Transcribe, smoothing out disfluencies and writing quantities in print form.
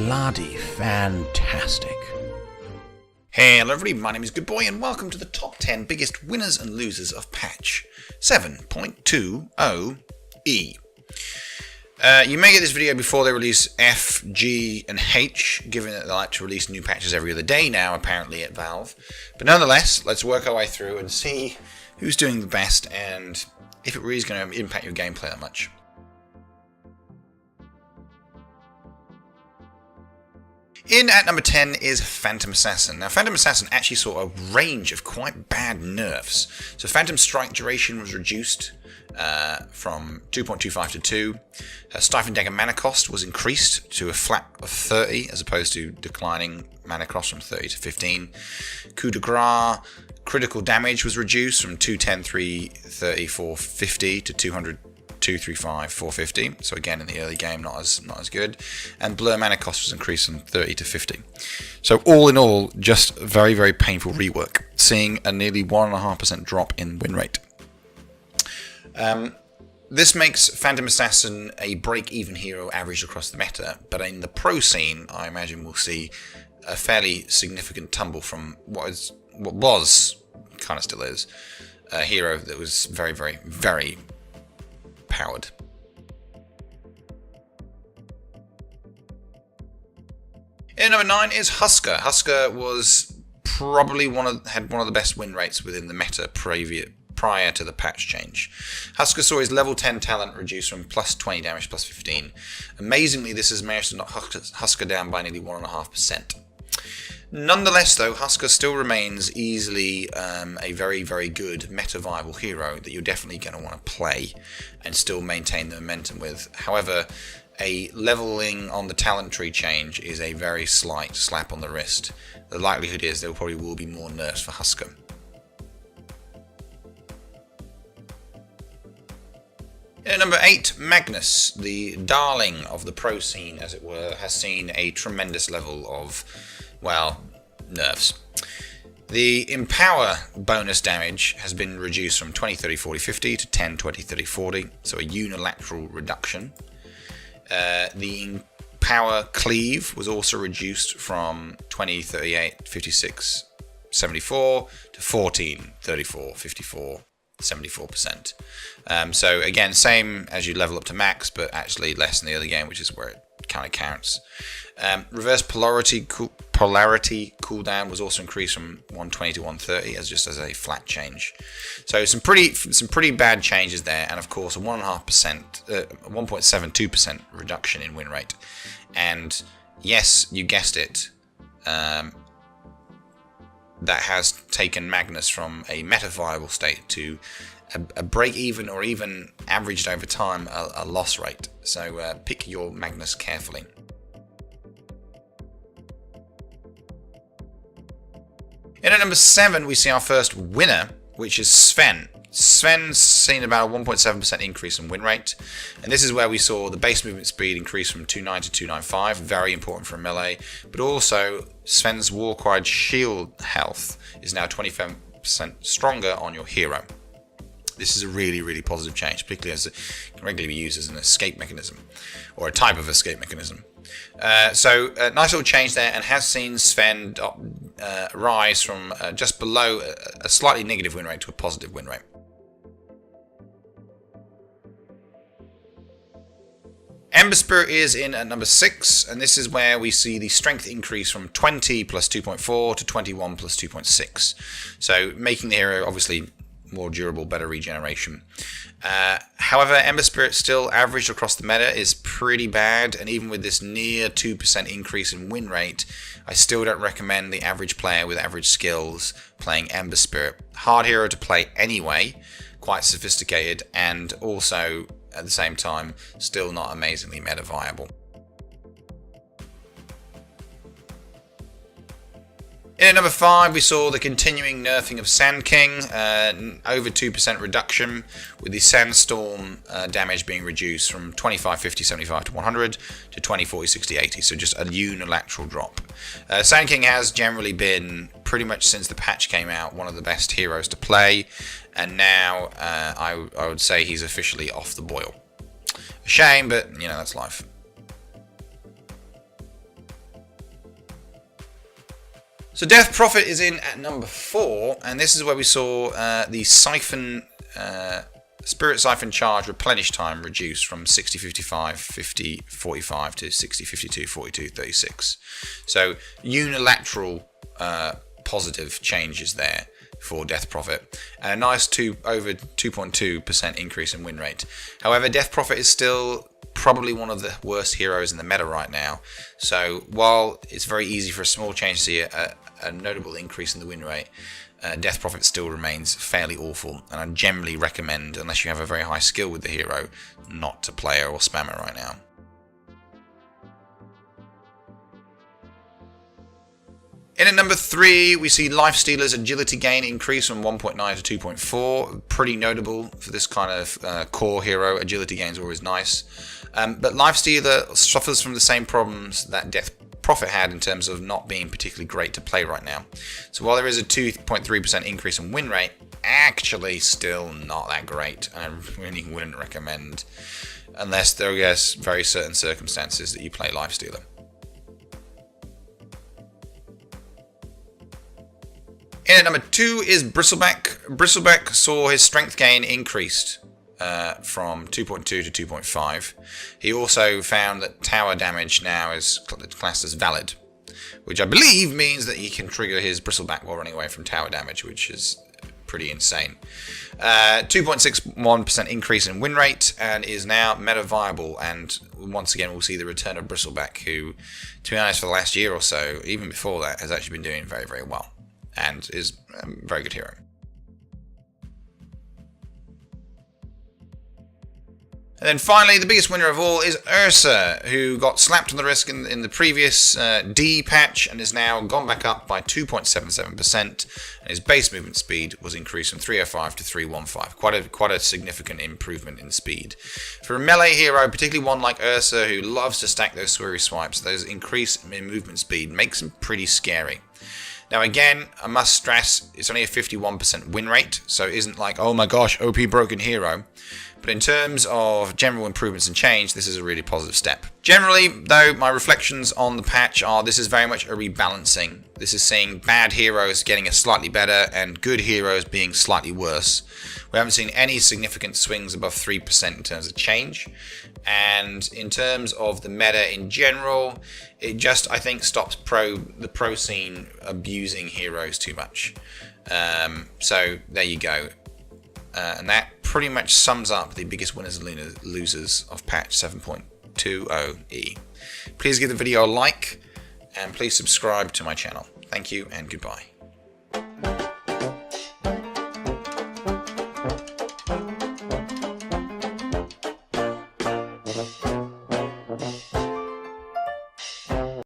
bloody fantastic. Hello everybody, my name is Good Boy and welcome to the top 10 biggest winners and losers of patch 7.20E. You may get this video before they release F, G and H, given that they like to release new patches every other day now apparently at Valve. But nonetheless, let's work our way through and see who's doing the best and if it really is going to impact your gameplay that much. In at number 10 is Phantom Assassin. Now, Phantom Assassin actually saw a range of quite bad nerfs. So Phantom Strike duration was reduced from 2.25 to 2. Her Stifling Dagger mana cost was increased to a flat of 30 as opposed to declining mana cost from 30 to 15. Coup de grace critical damage was reduced from 210, 330, 450 to 200. 235, 450. So again, in the early game, not as good. And blur mana cost was increased from 30 to 50. So all in all, just very, very painful rework, seeing a nearly 1.5% drop in win rate. This makes Phantom Assassin a break-even hero averaged across the meta, but in the pro scene, I imagine we'll see a fairly significant tumble from what was, kind of still is, a hero that was very, very, very powered. In number 9 is Husker. Husker was probably had one of the best win rates within the meta prior to the patch change. Husker saw his level 10 talent reduced from plus 20 damage plus 15. Amazingly, this has managed to knock Husker down by nearly 1.5%. Nonetheless, though, Husker still remains easily a very, very good meta-viable hero that you're definitely going to want to play and still maintain the momentum with. However, a leveling on the talent tree change is a very slight slap on the wrist. The likelihood is there probably will be more nerfs for Husker. At number 8, Magnus, the darling of the pro scene, as it were, has seen a tremendous level of, well, nerfs. The Empower bonus damage has been reduced from 20, 30, 40, 50 to 10, 20, 30, 40, so a unilateral reduction. The Empower Cleave was also reduced from 20, 38, 56, 74 to 14, 34, 54, 74%. So again, same as you level up to max, but actually less in the early game, which is where it kind of counts. Reverse polarity cooldown was also increased from 120 to 130 as a flat change. So some pretty bad changes there, and of course a 1.72% reduction in win rate. And yes, you guessed it, that has taken Magnus from a meta viable state to a break even or even averaged over time a loss rate. So pick your Magnus carefully. In at number 7, we see our first winner, which is Sven. Sven's seen about a 1.7% increase in win rate, and this is where we saw the base movement speed increase from 290 to 295, very important for melee, but also Sven's war-acquired shield health is now 25% stronger on your hero. This is a really, really positive change, particularly as it can regularly be used as an escape mechanism, or a type of escape mechanism. So a nice little change there, and has seen Sven rise from just below a slightly negative win rate to a positive win rate. Ember Spirit is in at number 6, and this is where we see the strength increase from 20 plus 2.4 to 21 plus 2.6. So making the hero obviously more durable, better regeneration. However, Ember Spirit still averaged across the meta is pretty bad, and even with this near 2% increase in win rate, I still don't recommend the average player with average skills playing Ember Spirit. Hard hero to play anyway, quite sophisticated, and also at the same time still not amazingly meta viable. In at number 5, we saw the continuing nerfing of Sand King, over 2% reduction, with the Sandstorm damage being reduced from 25, 50, 75 to 100 to 20, 40, 60, 80, so just a unilateral drop. Sand King has generally been, pretty much since the patch came out, one of the best heroes to play, and now I would say he's officially off the boil. A shame, but you know, that's life. So Death Prophet is in at number 4, and this is where we saw the Siphon, Spirit Siphon charge replenish time reduced from 60-55, 50-45 to 60-52, 42-36. So unilateral positive changes there for Death Prophet, and a nice over 2.2% increase in win rate. However, Death Prophet is still probably one of the worst heroes in the meta right now. So while it's very easy for a small change to see a notable increase in the win rate, Death Prophet still remains fairly awful, and I generally recommend, unless you have a very high skill with the hero, not to play her or spam her right now. In at number 3, we see Lifestealer's agility gain increase from 1.9 to 2.4. Pretty notable for this kind of core hero. Agility gain is always nice. But Lifestealer suffers from the same problems that Death Prophet had in terms of not being particularly great to play right now. So while there is a 2.3% increase in win rate, actually still not that great. And I really wouldn't recommend, unless there are very certain circumstances, that you play Lifestealer. In at number 2 is Bristleback. Bristleback saw his strength gain increased from 2.2 to 2.5. He also found that tower damage now is classed as valid, which I believe means that he can trigger his Bristleback while running away from tower damage, which is pretty insane. 2.61% increase in win rate, and is now meta viable, and once again we'll see the return of Bristleback, who, to be honest, for the last year or so, even before that, has actually been doing very, very well, and is a very good hero. And then finally, the biggest winner of all is Ursa, who got slapped on the wrist in the previous D patch and has now gone back up by 2.77%, and his base movement speed was increased from 305 to 315. Quite a significant improvement in speed. For a melee hero, particularly one like Ursa, who loves to stack those swirly swipes, those increase in movement speed makes him pretty scary. Now again, I must stress, it's only a 51% win rate, so it isn't like, oh my gosh, OP broken hero. But in terms of general improvements and change, this is a really positive step. Generally, though, my reflections on the patch are this is very much a rebalancing. This is seeing bad heroes getting a slightly better and good heroes being slightly worse. We haven't seen any significant swings above 3% in terms of change. And in terms of the meta in general, it just, I think, stops the pro scene abusing heroes too much. So there you go. And that pretty much sums up the biggest winners and losers of patch 7.20E. Please give the video a like, and please subscribe to my channel. Thank you and goodbye.